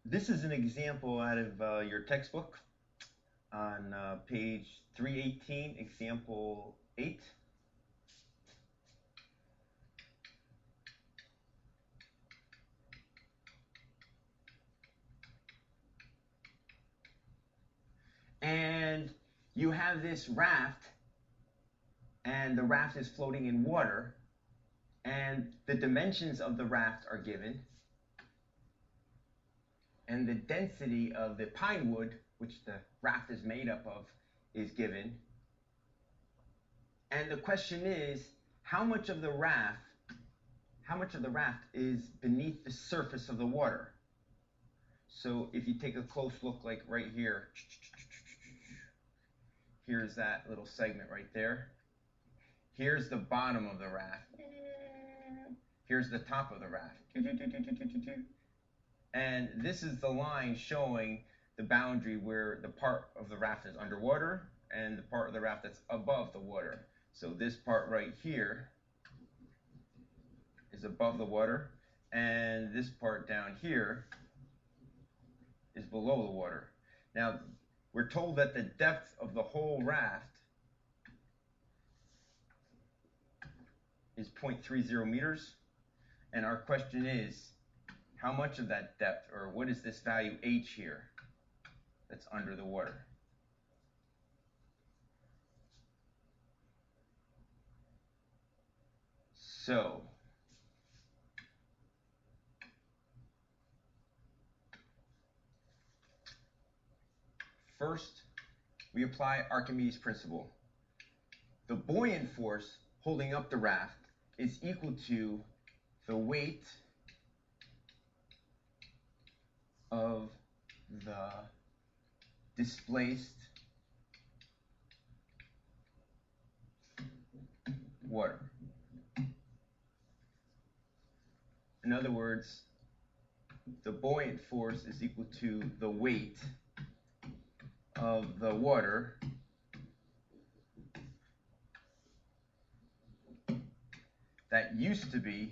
This is an example out of your textbook on page 318, example 8. And you have this raft, and the raft is floating in water, and the dimensions of the raft are given, and the density of the pine wood, which the raft is made up of, is given. And the question is, how much of the raft is beneath the surface of the water? So if you take a close look, like right here, here's that little segment right there. Here's the bottom of the raft. Here's the top of the raft. And this is the line showing the boundary where the part of the raft is underwater and the part of the raft that's above the water. So this part right here is above the water, and this part down here is below the water. Now, we're told that the depth of the whole raft is 0.30 meters, and our question is, how much of that depth, or what is this value h here that's under the water? So, first, we apply Archimedes' principle. The buoyant force holding up the raft is equal to the weight of the displaced water. In other words, the buoyant force is equal to the weight of the water that used to be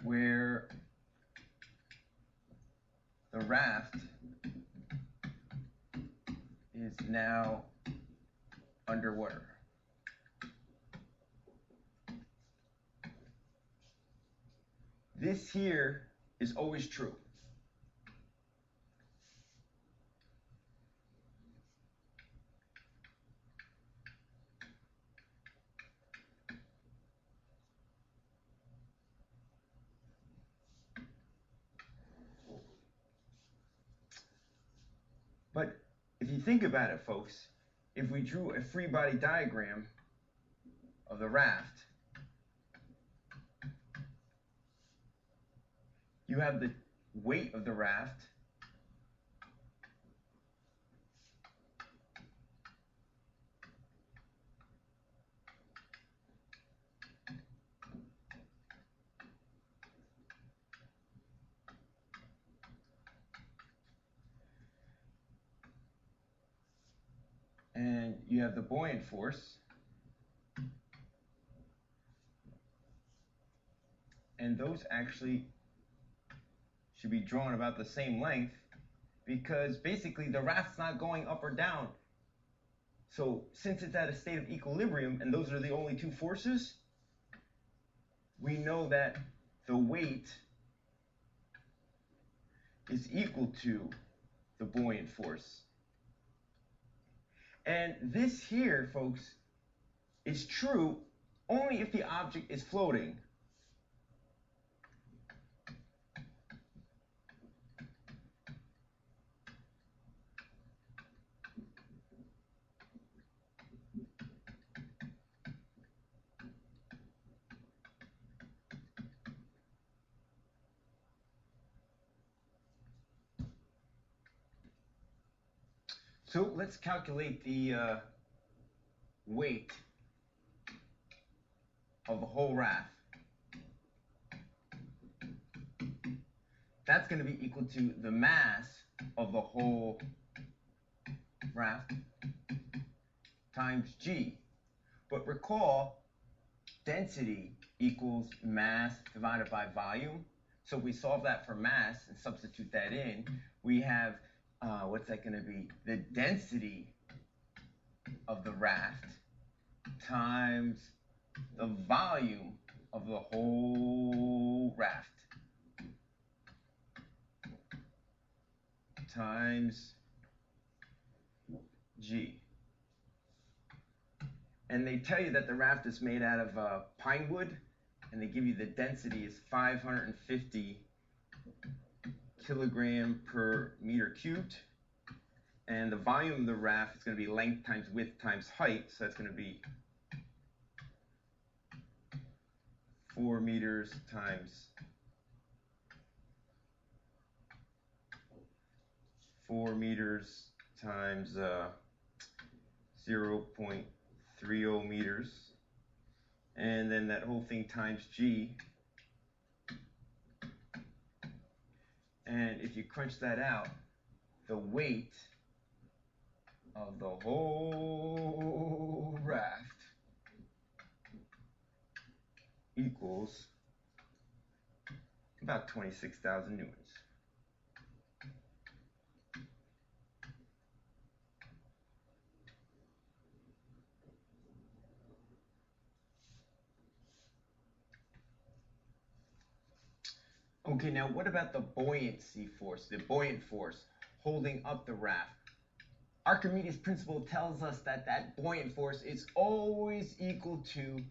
where the raft is now underwater. This here is always true. But if you think about it, folks, if we drew a free body diagram of the raft, you have the weight of the raft and you have the buoyant force, and those actually should be drawn about the same length, because basically the raft's not going up or down. So since it's at a state of equilibrium and those are the only two forces, we know that the weight is equal to the buoyant force. And this here, folks, is true only if the object is floating. So let's calculate the weight of the whole raft. That's going to be equal to the mass of the whole raft times g. But recall density equals mass divided by volume. So if we solve that for mass and substitute that in, we have, what's that going to be? The density of the raft times the volume of the whole raft times G. And they tell you that the raft is made out of pine wood, and they give you the density is 550 kilogram per meter cubed. And the volume of the raft is going to be length times width times height, so that's going to be 4 meters times 0.30 meters, and then that whole thing times G. And if you crunch that out, the weight of the whole raft equals about 26,000 newtons. Okay, now what about the buoyancy force, the buoyant force holding up the raft? Archimedes' principle tells us that that buoyant force is always equal to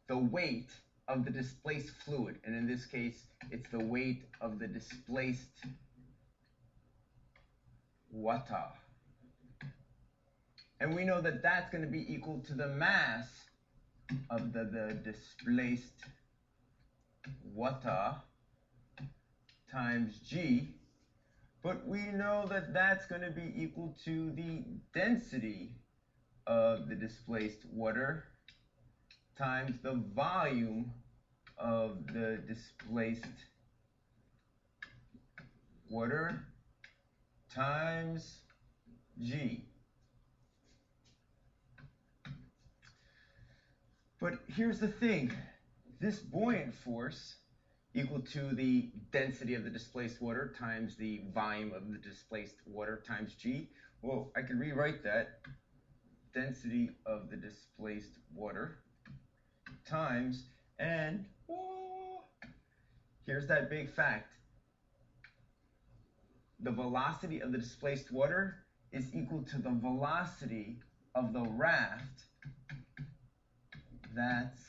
the weight of the displaced fluid. And in this case, it's the weight of the displaced water. And we know that that's going to be equal to the mass of the displaced water times G, but we know that that's going to be equal to the density of the displaced water times the volume of the displaced water times G. But here's the thing, this buoyant force equal to the density of the displaced water times the volume of the displaced water times G. Well, I could rewrite that. Density of the displaced water times, and here's that big fact. The velocity of the displaced water is equal to the velocity of the raft that's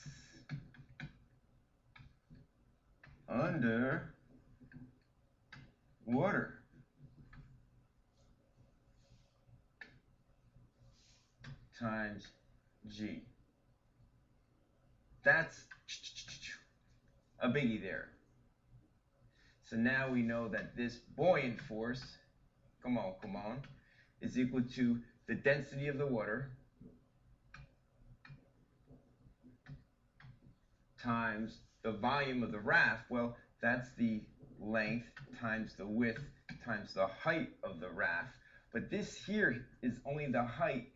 under water. Times G. That's a biggie there. So now we know that this buoyant force, come on, is equal to the density of the water times the volume of the raft. Well, that's the length times the width times the height of the raft. But this here is only the height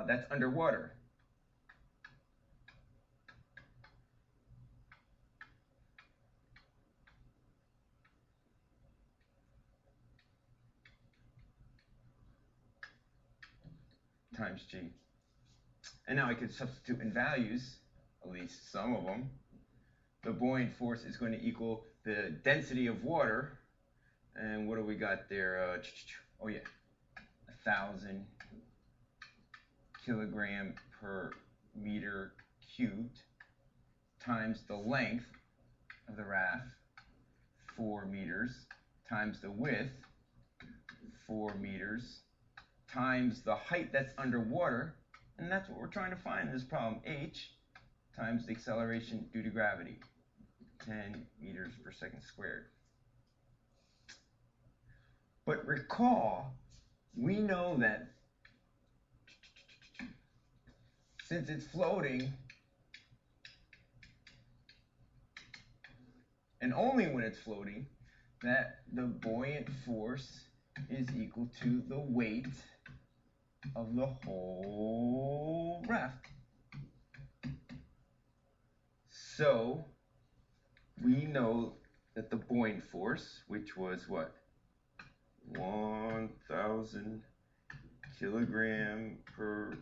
that's underwater. Times G. And now I could substitute in values, at least some of them. The buoyant force is going to equal the density of water. And what do we got there? Oh yeah, 1,000 kilogram per meter cubed times the length of the raft, 4 meters, times the width, 4 meters, times the height that's underwater, and that's what we're trying to find in this problem, h, times the acceleration due to gravity, 10 meters per second squared. But recall, we know that since it's floating, and only when it's floating, that the buoyant force is equal to the weight of the whole raft. So we know that the buoyant force, which was what? 1,000 kilogram per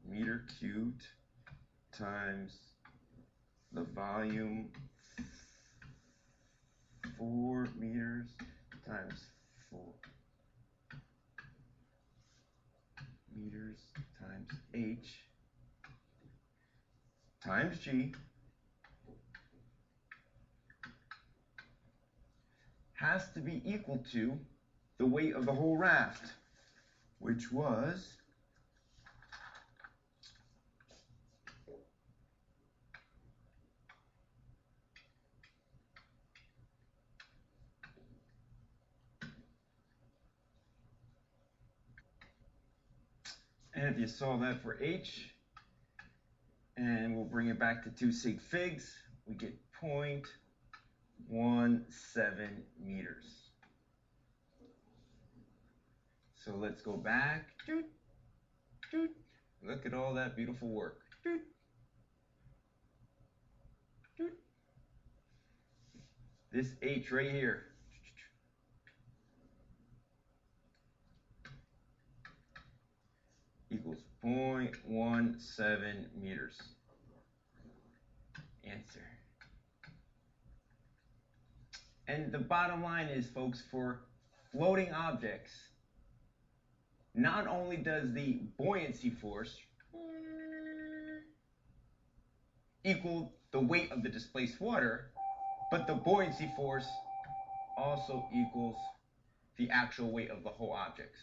meter cubed times the volume 4 meters times 4 meters times h times g has to be equal to the weight of the whole raft, which was and if you solve that for h, and we'll bring it back to 2 sig figs, we get 0.17 meters. So let's go back. Look at all that beautiful work. This h right here equals 0.17 meters. Answer. And the bottom line is, folks, for floating objects, not only does the buoyancy force equal the weight of the displaced water, but the buoyancy force also equals the actual weight of the whole object.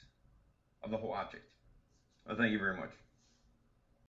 Well, thank you very much.